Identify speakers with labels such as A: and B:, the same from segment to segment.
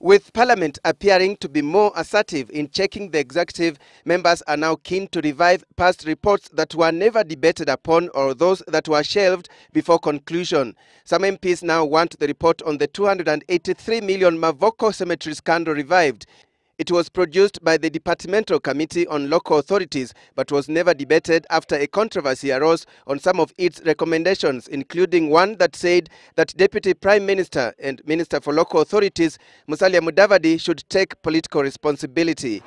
A: With Parliament appearing to be more assertive in checking the executive, members are now keen to revive past reports that were never debated upon or those that were shelved before conclusion. Some MPs now want the report on the 283 million Mavoko cemetery scandal revived. It was produced by the Departmental Committee on Local Authorities but was never debated after a controversy arose on some of its recommendations, including one that said that Deputy Prime Minister and Minister for Local Authorities Musalia Mudavadi should take political responsibility.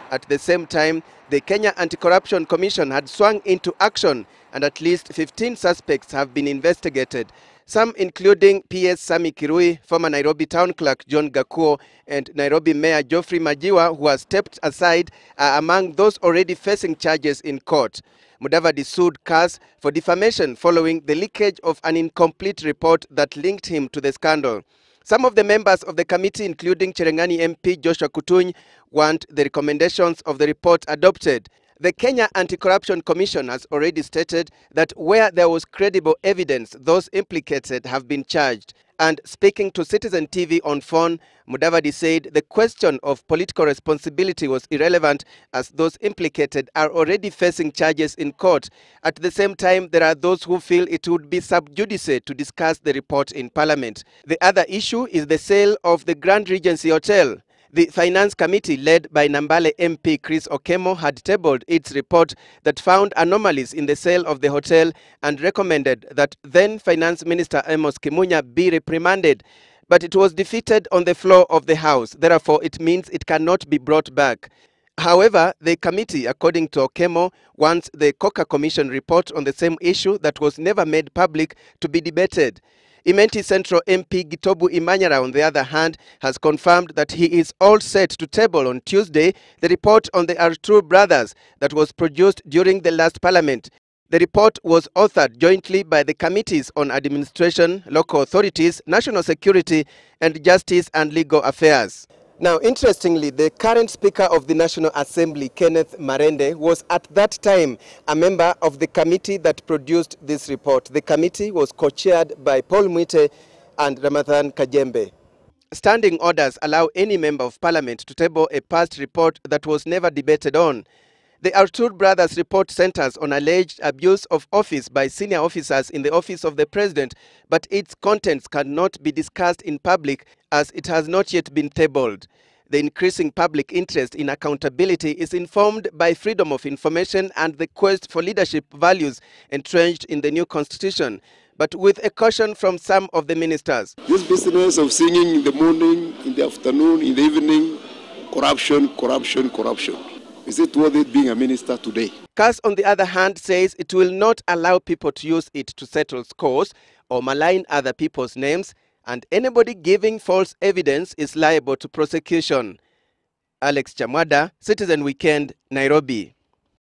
A: At the same time, the Kenya Anti-Corruption Commission had swung into action and at least 15 suspects have been investigated. Some including PS Sami Kirui, former Nairobi Town Clerk John Gakuo, and Nairobi Mayor Geoffrey Majiwa, who has stepped aside, are among those already facing charges in court. Mudavadi sued CAS for defamation following the leakage of an incomplete report that linked him to the scandal. Some of the members of the committee, including Cherangani MP Joshua Kutuny, want the recommendations of the report adopted. The Kenya Anti-Corruption Commission has already stated that where there was credible evidence, those implicated have been charged. And speaking to Citizen TV on phone, Mudavadi said the question of political responsibility was irrelevant as those implicated are already facing charges in court. At the same time, there are those who feel it would be sub judice to discuss the report in Parliament. The other issue is the sale of the Grand Regency Hotel. The Finance Committee, led by Nambale MP Chris Okemo, had tabled its report that found anomalies in the sale of the hotel and recommended that then Finance Minister Amos Kimunya be reprimanded. But it was defeated on the floor of the House. Therefore, it means it cannot be brought back. However, the committee, according to Okemo, wants the Coker Commission report on the same issue that was never made public to be debated. Imenti Central MP Gitobu Imanyara, on the other hand, has confirmed that he is all set to table on Tuesday the report on the Artur brothers that was produced during the last Parliament. The report was authored jointly by the Committees on Administration, Local Authorities, National Security, and Justice and Legal Affairs. Now, interestingly, the current Speaker of the National Assembly, Kenneth Marende, was at that time a member of the committee that produced this report. The committee was co-chaired by Paul Mwite and Ramadhan Kajembe. Standing orders allow any member of Parliament to table a past report that was never debated on. The Artur brothers report centers on alleged abuse of office by senior officers in the office of the president, but its contents cannot be discussed in public as it has not yet been tabled. The increasing public interest in accountability is informed by freedom of information and the quest for leadership values entrenched in the new constitution, but with a caution from some of the ministers.
B: This business of singing in the morning, in the afternoon, in the evening, corruption, corruption, corruption. Is it worth it being a minister today?
A: CAS, on the other hand, says it will not allow people to use it to settle scores or malign other people's names, and anybody giving false evidence is liable to prosecution. Alex Chamwada, Citizen Weekend, Nairobi.